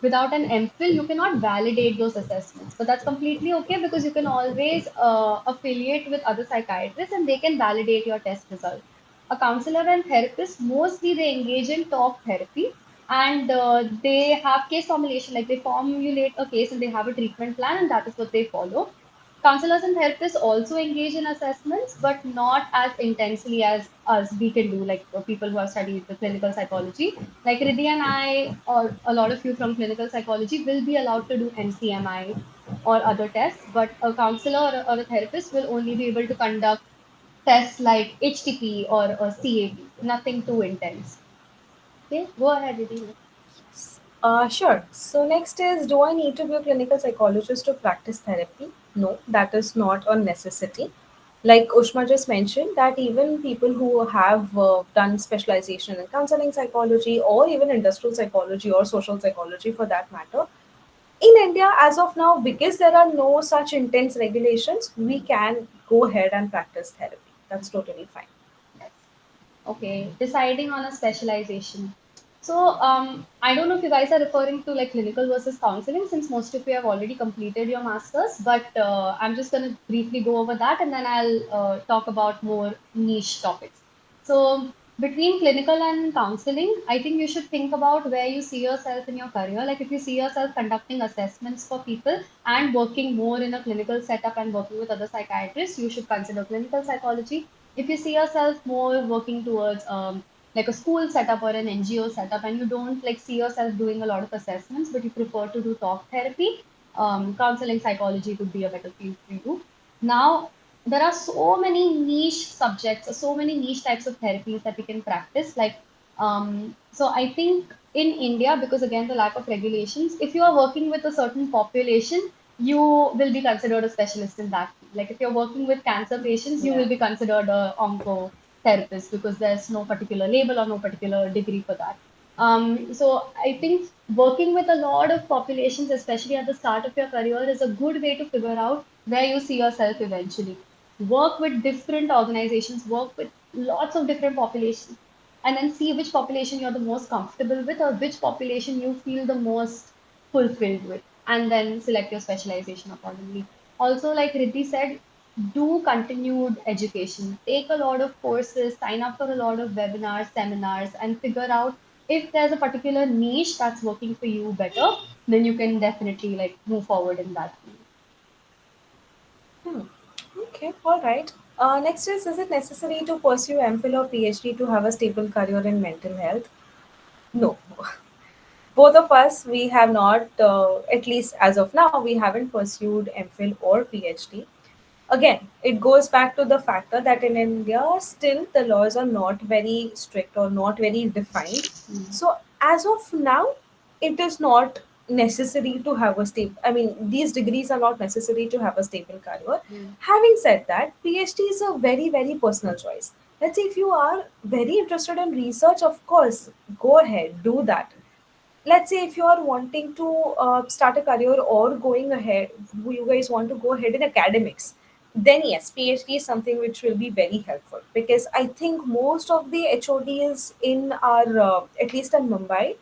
MPhil, you cannot validate those assessments. But that's completely okay because you can always affiliate with other psychiatrists and they can validate your test results. A counselor and therapist, mostly they engage in talk therapy and they have case formulation, like they formulate a case and they have a treatment plan and that is what they follow. Counselors and therapists also engage in assessments, but not as intensely as us we can do, like people who have studied the clinical psychology. Like Riddhi and I, or a lot of you from clinical psychology, will be allowed to do MCMI or other tests, but a counselor or a therapist will only be able to conduct tests like HTP or a CAP, nothing too intense. Okay, go ahead, Riddhi. Sure. So next is, do I need to be a clinical psychologist to practice therapy? No, that is not a necessity. Like Ushma just mentioned, that even people who have done specialization in counseling psychology or even industrial psychology or social psychology for that matter, in India as of now, because there are no such intense regulations, we can go ahead and practice therapy. That's totally fine. Yes. Okay, deciding on a specialization. So, I don't know if you guys are referring to like clinical versus counseling, since most of you have already completed your masters, but I'm just going to briefly go over that and then I'll talk about more niche topics. So, between clinical and counseling, I think you should think about where you see yourself in your career. Like, if you see yourself conducting assessments for people and working more in a clinical setup and working with other psychiatrists, you should consider clinical psychology. If you see yourself more working towards like a school setup or an NGO setup, and you don't like see yourself doing a lot of assessments, but you prefer to do talk therapy, Counseling psychology could be a better field for you. Now, there are so many niche subjects, so many niche types of therapies that we can practice. So I think in India, because again, the lack of regulations, if you are working with a certain population, you will be considered a specialist in that field. Like if you're working with cancer patients, you Yeah. will be considered a oncotherapist because there's no particular label or no particular degree for that. So I think working with a lot of populations, especially at the start of your career, is a good way to figure out where you see yourself eventually. Work with different organizations, work with lots of different populations, and then see which population you're the most comfortable with or which population you feel the most fulfilled with, and then select your specialization accordingly. Also, like Riddhi said, do continued education. Take a lot of courses, sign up for a lot of webinars, seminars, and figure out if there's a particular niche that's working for you better, then you can definitely like move forward in that field. Hmm. Okay, all right. Next is it necessary to pursue MPhil or PhD to have a stable career in mental health? No. Both of us, we have not, at least as of now, we haven't pursued MPhil or PhD. Again, it goes back to the factor that in India, still the laws are not very strict or not very defined. Mm, So, as of now, it is not necessary to have a stable, I mean, these degrees are not necessary to have a stable career. mm, Having said that, PhD is a very, very personal choice. Let's say if you are very interested in research, of course, go ahead, do that. Let's say if you are wanting to start a career or going ahead, you guys want to go ahead in academics, then yes, PhD is something which will be very helpful, because I think most of the HODs in our at least in Mumbai,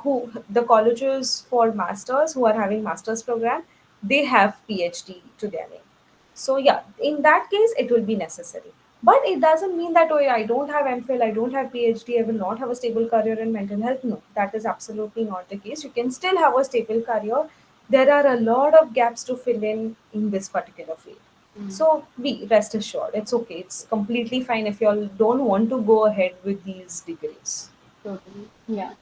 who the colleges for masters who are having masters program, they have PhD to their name. So yeah, in that case, it will be necessary. But it doesn't mean that, oh, yeah, I don't have MPhil, I don't have PhD, I will not have a stable career in mental health. No, that is absolutely not the case. You can still have a stable career. There are a lot of gaps to fill in this particular field. mm, So be rest assured, it's okay. It's completely fine if you all don't want to go ahead with these degrees. totally. Yeah.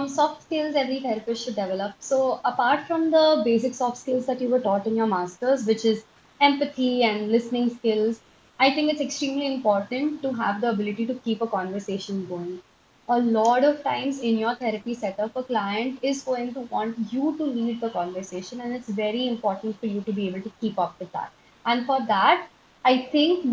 Soft skills every therapist should develop. So, apart from the basic soft skills that you were taught in your master's, which is empathy and listening skills, I think it's extremely important to have the ability to keep a conversation going. A lot of times in your therapy setup, a client is going to want you to lead the conversation, and it's very important for you to be able to keep up with that. And for that, I think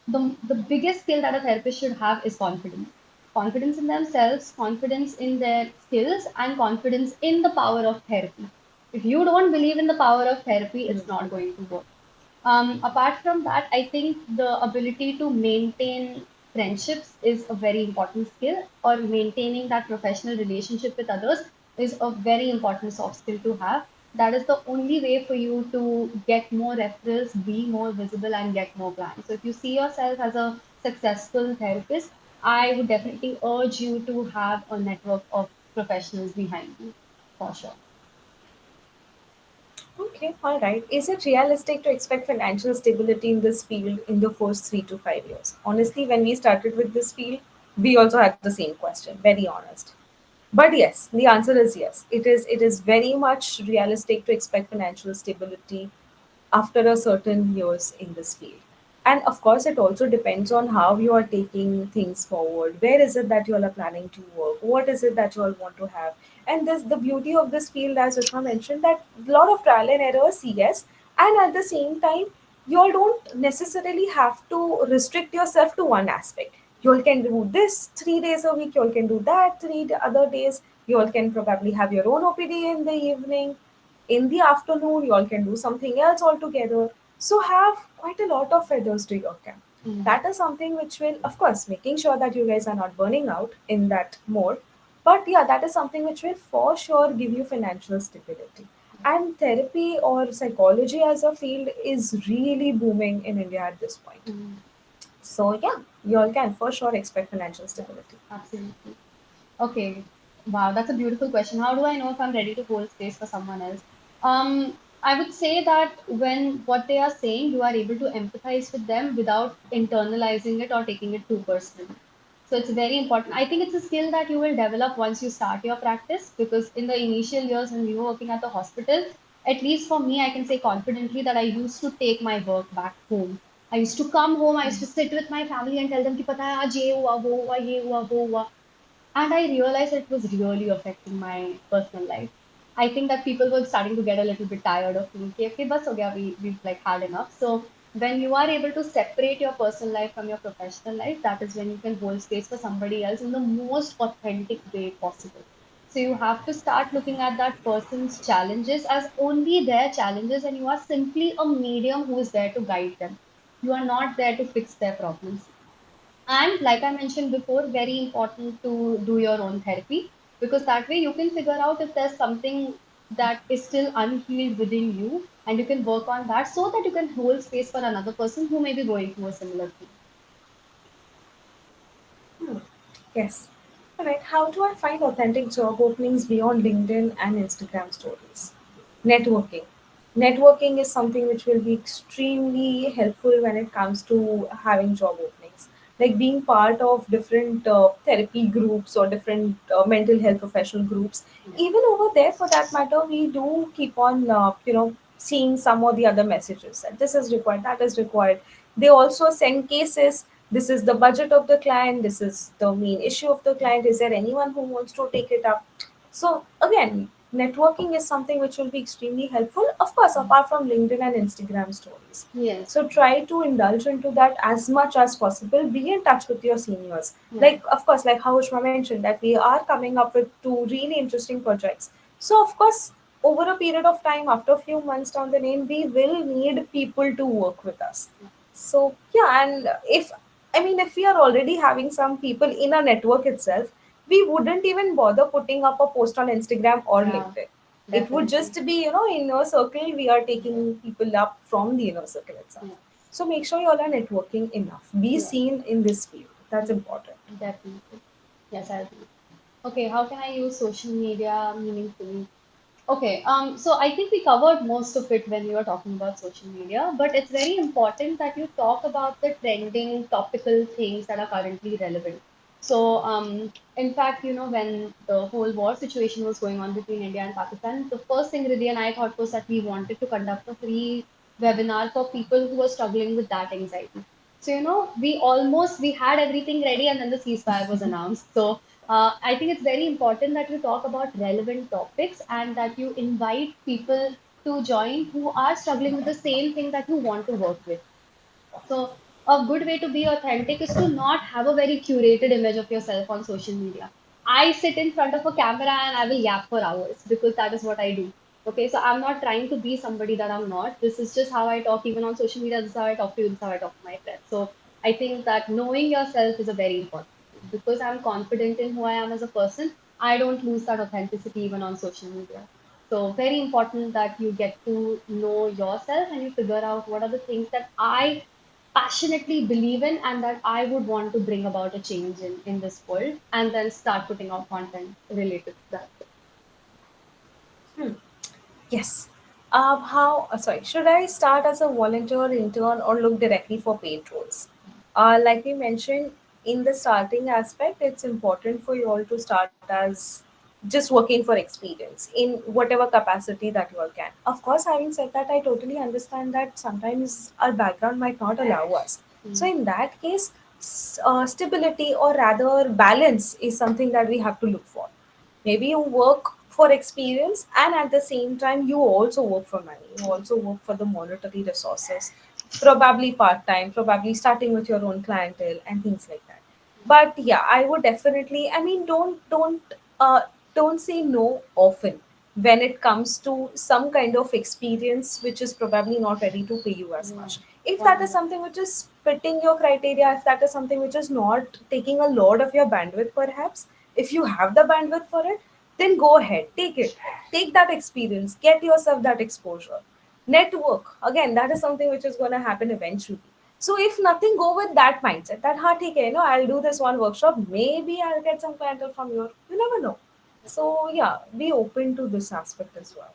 the biggest skill that a therapist should have is confidence in themselves, confidence in their skills, and confidence in the power of therapy. If you don't believe in the power of therapy, Hmm. it's not going to work. Apart from that, I think the ability to maintain friendships is a very important skill, or maintaining that professional relationship with others is a very important soft skill to have. That is the only way for you to get more referrals, be more visible, and get more clients. So, if you see yourself as a successful therapist, I would definitely urge you to have a network of professionals behind you, for sure. Okay, all right. Is it realistic to expect financial stability in this field in the first 3 to 5 years? Honestly, when we started with this field, we also had the same question, very honest. But yes, the answer is yes. It is very much realistic to expect financial stability after a certain years in this field. And of course, it also depends on how you are taking things forward. Where is it that you all are planning to work? What is it that you all want to have? And this the beauty of this field, as Ushma mentioned, that a lot of trial and errors, yes. And at the same time, you all don't necessarily have to restrict yourself to one aspect. You all can do this 3 days a week, you all can do that other days, you all can probably have your own OPD in the evening, in the afternoon you all can do something else altogether. So have quite a lot of feathers to your cap. Mm, That is something which will, of course, making sure that you guys are not burning out in that mode. But yeah, that is something which will for sure give you financial stability. And therapy or psychology as a field is really booming in India at this point. mm, So yeah, you all can for sure expect financial yeah, stability. absolutely. Okay. Wow, that's a beautiful question. How do I know if I'm ready to hold space for someone else? I would say that when what they are saying, you are able to empathize with them without internalizing it or taking it too personally. So it's very important. I think it's a skill that you will develop once you start your practice, because in the initial years when we were working at the hospital, At least for me, I can say confidently that I used to take my work back home. I used to come home, I used to sit with my family and tell them कि पता है आज ये हुआ वो हुआ ये हुआ वो हुआ, and I realized it was really affecting my personal life. I think that people were starting to get a little bit tired of me. कि, okay, बस हो गया, we've like had enough. So when you are able to separate your personal life from your professional life, that is when you can hold space for somebody else in the most authentic way possible. So you have to start looking at that person's challenges as only their challenges, and you are simply a medium who is there to guide them. You are not there to fix their problems. And like I mentioned before, very important to do your own therapy, because that way you can figure out if there's something that is still unhealed within you, and you can work on that so that you can hold space for another person who may be going through a similar thing. Yes. All right. How do I find authentic job openings beyond LinkedIn and Instagram stories? Networking. Networking is something which will be extremely helpful when it comes to having job openings. Like being part of different therapy groups or different mental health professional groups. Yeah, Even over there, for that matter, we do keep on, seeing some or the other messages that this is required, that is required. They also send cases. This is the budget of the client. This is the main issue of the client. Is there anyone who wants to take it up? So again, networking is something which will be extremely helpful. Of course, apart from LinkedIn and Instagram stories. yes, So try to indulge into that as much as possible. Be in touch with your seniors. yeah, Like of course, like how Ushma mentioned, that we are coming up with two really interesting projects. So of course, over a period of time, after a few months down the lane, we will need people to work with us. So yeah, and if we are already having some people in a network itself, we wouldn't even bother putting up a post on Instagram or yeah, LinkedIn. It would definitely. just be, inner circle. We are taking people up from the inner circle itself. Yes, So make sure you all are networking enough. Be yes, seen in this field. That's mm, important. definitely. Yes, I agree. Okay, how can I use social media meaningfully? Okay, so I think we covered most of it when we were talking about social media, but it's very important that you talk about the trending topical things that are currently relevant. So, in fact, when the whole war situation was going on between India and Pakistan, the first thing Riddhi and I thought was that we wanted to conduct a free webinar for people who are struggling with that anxiety. So, we had everything ready and then the ceasefire was announced. So, I think it's very important that you talk about relevant topics and that you invite people to join who are struggling with the same thing that you want to work with. So, a good way to be authentic is to not have a very curated image of yourself on social media. I sit in front of a camera and I will yap for hours because that is what I do. Okay, so I'm not trying to be somebody that I'm not. This is just how I talk, even on social media. This is how I talk to you. This is how I talk to my friends. So, I think that knowing yourself is a very important thing because I'm confident in who I am as a person. I don't lose that authenticity even on social media. So, very important that you get to know yourself and you figure out what are the things that I passionately believe in and that I would want to bring about a change in this world and then start putting out content related to that. Yes. Should I start as a volunteer, intern, or look directly for paid roles? Like we mentioned in the starting aspect, it's important for you all to start as just working for experience in whatever capacity that you all can. Of course, having said that, I totally understand that sometimes our background might not allow us. So, Mm, in that case, stability or rather balance is something that we have to look for. Maybe you work for experience and at the same time you also work for money. You mm, also work for the monetary resources, probably part time, probably starting with your own clientele and things like that. But yeah, I would definitely, uh don't say no often when it comes to some kind of experience which is probably not ready to pay you as yeah, much. If that is 100. something which is fitting your criteria, if that is something which is not taking a lot of your bandwidth, perhaps, if you have the bandwidth for it, then go ahead, take it, take that experience, get yourself that exposure. Network, again, that is something which is going to happen eventually. So if nothing, go with that mindset that ha theek hai, I'll do this one workshop, maybe I'll get some clientele from you. You never know. So yeah, be open to this aspect as well.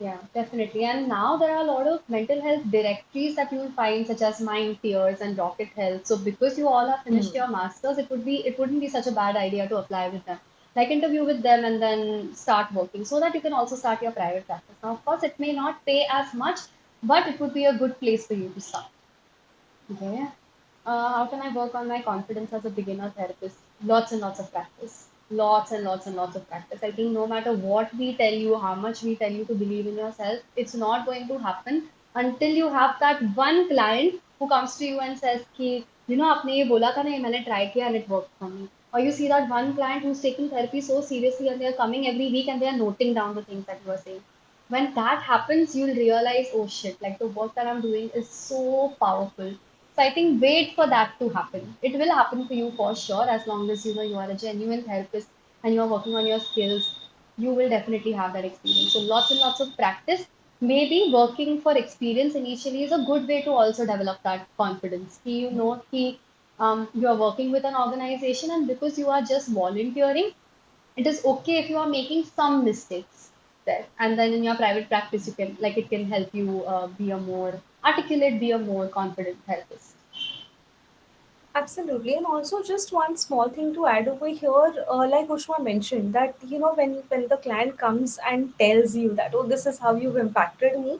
Yeah, definitely. And now there are a lot of mental health directories that you will find, such as Mind Peers and Rocket Health. So because you all have finished your masters, it wouldn't be such a bad idea to apply with them. like interview with them and then start working so that you can also start your private practice. Now, of course, it may not pay as much, but it would be a good place for you to start. Okay. How can I work on my confidence as a beginner therapist? Lots and lots of practice. Lots and lots and lots of practice. I think no matter what we tell you, how much we tell you to believe in yourself, it's not going to happen until you have that one client who comes to you and says, कि, you know, आपने ये बोला था ना, ये मैंने try किया and it worked for me. Or you see that one client who's taking therapy so seriously and they are coming every week and they are noting down the things that you are saying. When that happens, you'll realize, oh shit, like the work that I'm doing is so powerful. So I think wait for that to happen. It will happen for you for sure as long as you know you are a genuine therapist and you are working on your skills. You will definitely have that experience. So lots and lots of practice. Maybe working for experience initially is a good way to also develop that confidence. You know, you are working with an organization and because you are just volunteering, it is okay if you are making some mistakes there. And then in your private practice, you can like it can help you be a more articulate, be a more confident therapist. Absolutely, and also just one small thing to add over here, like Ushma mentioned, that when the client comes and tells you that, oh, this is how you've impacted me,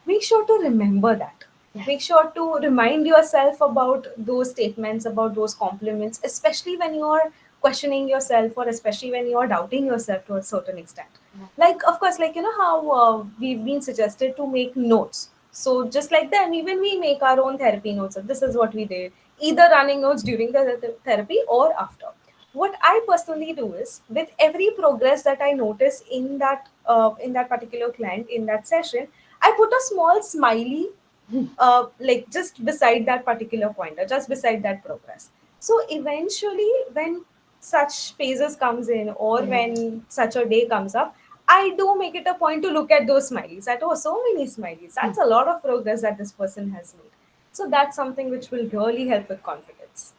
make sure to remember that. Make Yes. sure to remind yourself about those statements, about those compliments, especially when you're questioning yourself, or especially when you're doubting yourself to a certain extent. Yeah. Like, of course, like how we've been suggested to make notes. So just like them, even we make our own therapy notes. So this is what we did, either running notes during the therapy or after. What I personally do is, with every progress that I notice in that particular client in that session, I put a small smiley, like just beside that particular pointer, just beside that progress. So eventually, when such phases comes in, or Yeah. when such a day comes up, I do make it a point to look at those smileys. That, oh, so many smileys. That's a lot of progress that this person has made. So that's something which will really help with confidence.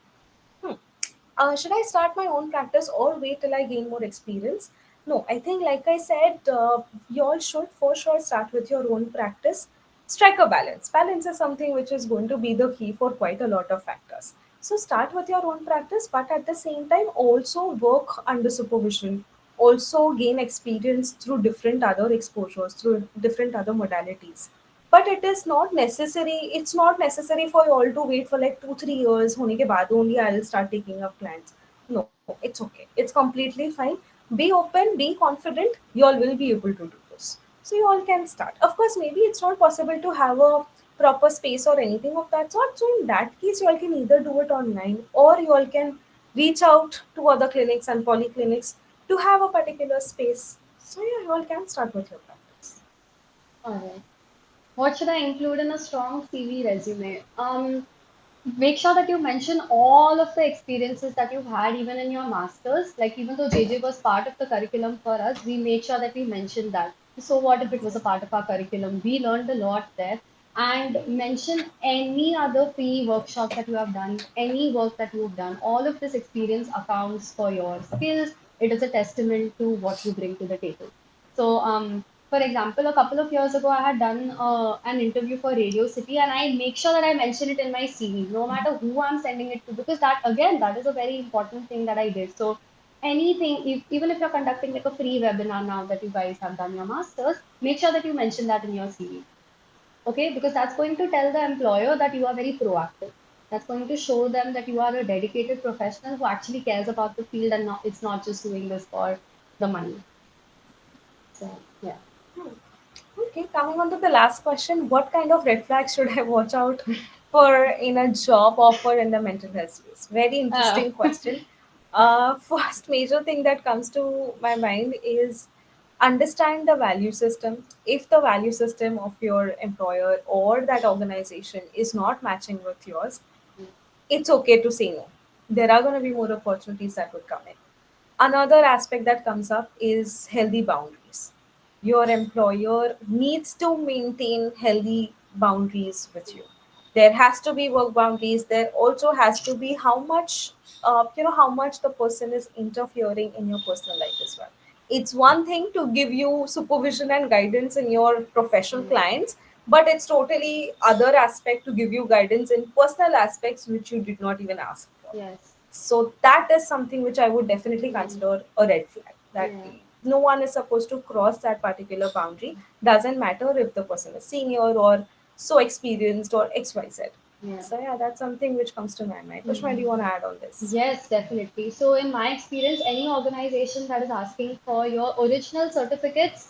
Hmm. Should I start my own practice or wait till I gain more experience? No, I think, like I said, you all should for sure start with your own practice. Strike a balance. Balance is something which is going to be the key for quite a lot of factors. So, start with your own practice, but at the same time, also work under supervision. Also, gain experience through different other exposures, through different other modalities. But it is not necessary. It's not necessary for you all to wait for like 2 3 years. होने के बाद only I'll start taking up clients. No, it's okay. It's completely fine. Be open. Be confident. You all will be able to do this. So you all can start. Of course, maybe it's not possible to have a proper space or anything of that sort. So in that case, you all can either do it online, or you all can reach out to other clinics and polyclinics to have a particular space. So yeah, you all can start with your practice. All right. What should I include in a strong CV resume? Make sure that you mention all of the experiences that you've had even in your masters. Like even though JJ was part of the curriculum for us, we made sure that we mentioned that. So what if it was a part of our curriculum? We learned a lot there. And mention any other free workshops that you have done, any work that you've done. All of this experience accounts for your skills. It is a testament to what you bring to the table. So for example, a couple of years ago, I had done an interview for Radio City, and I make sure that I mention it in my CV, no matter who I'm sending it to, because that again, that is a very important thing that I did. So anything, even if you're conducting like a free webinar now that you guys have done your masters, make sure that you mention that in your CV. Okay, because that's going to tell the employer that you are very proactive. That's going to show them that you are a dedicated professional who actually cares about the field and not, it's not just doing this for the money. So yeah. Okay, coming on to the last question, what kind of red flags should I watch out for in a job offer in the mental health space? Very Uh, interesting question. First major thing that comes to my mind is understand the value system. If the value system of your employer or that organization is not matching with yours, it's okay to say no. There are going to be more opportunities that would come in. Another aspect that comes up is healthy boundaries. Your employer needs to maintain healthy boundaries with you. There has to be work boundaries. There also has to be how much the person is interfering in your personal life as well. It's one thing to give you supervision and guidance in your professional Mm, clients, but it's totally other aspect to give you guidance in personal aspects which you did not even ask for. yes. So that is something which I would definitely Mm. consider a red flag. That Yeah. no one is supposed to cross that particular boundary. Doesn't matter if the person is senior or so experienced or XYZ. Yeah. So yeah, that's something which comes to my mind. Pushma, do you Mhm. want to add on this? Yes, definitely. So, in my experience, any organization that is asking for your original certificates,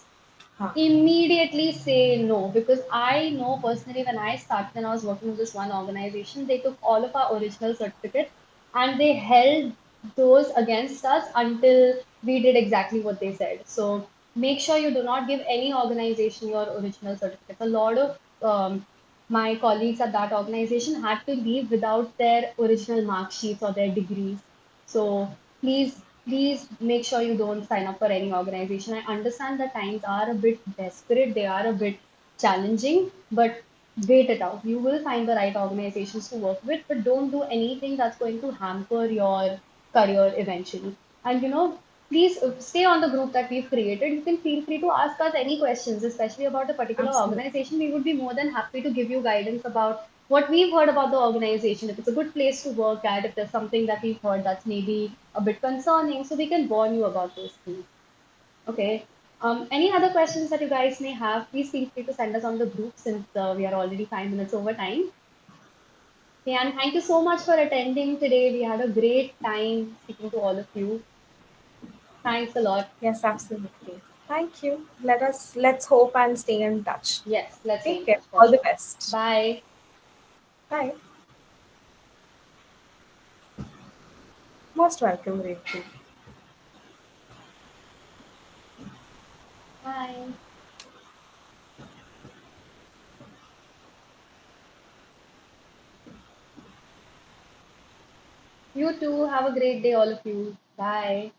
Huh. immediately say no, because I know personally when I started and I was working with this one organization, they took all of our original certificates and they held those against us until we did exactly what they said. So make sure you do not give any organization your original certificates. A lot of my colleagues at that organization had to leave without their original mark sheets or their degrees. So please make sure you don't sign up for any organization. I understand that times are a bit desperate, they are a bit challenging, but wait it out. You will find the right organizations to work with, but don't do anything that's going to hamper your career eventually. And please stay on the group that we've created. You can feel free to ask us any questions, especially about a particular Absolutely. organization. We would be more than happy to give you guidance about what we've heard about the organization, if it's a good place to work at, if there's something that we've heard that's maybe a bit concerning, so we can warn you about those things. Okay. Any other questions that you guys may have, please feel free to send us on the group since we are already 5 minutes over time. Okay, and thank you so much for attending today. We had a great time speaking to all of you. Thanks a lot. Yes, absolutely. Thank you. Let's hope and stay in touch. Yes, let's stay Take in care. touch for All the sure. best. Bye. Bye. Most welcome, Rachel. Bye. You too. Have a great day, all of you. Bye.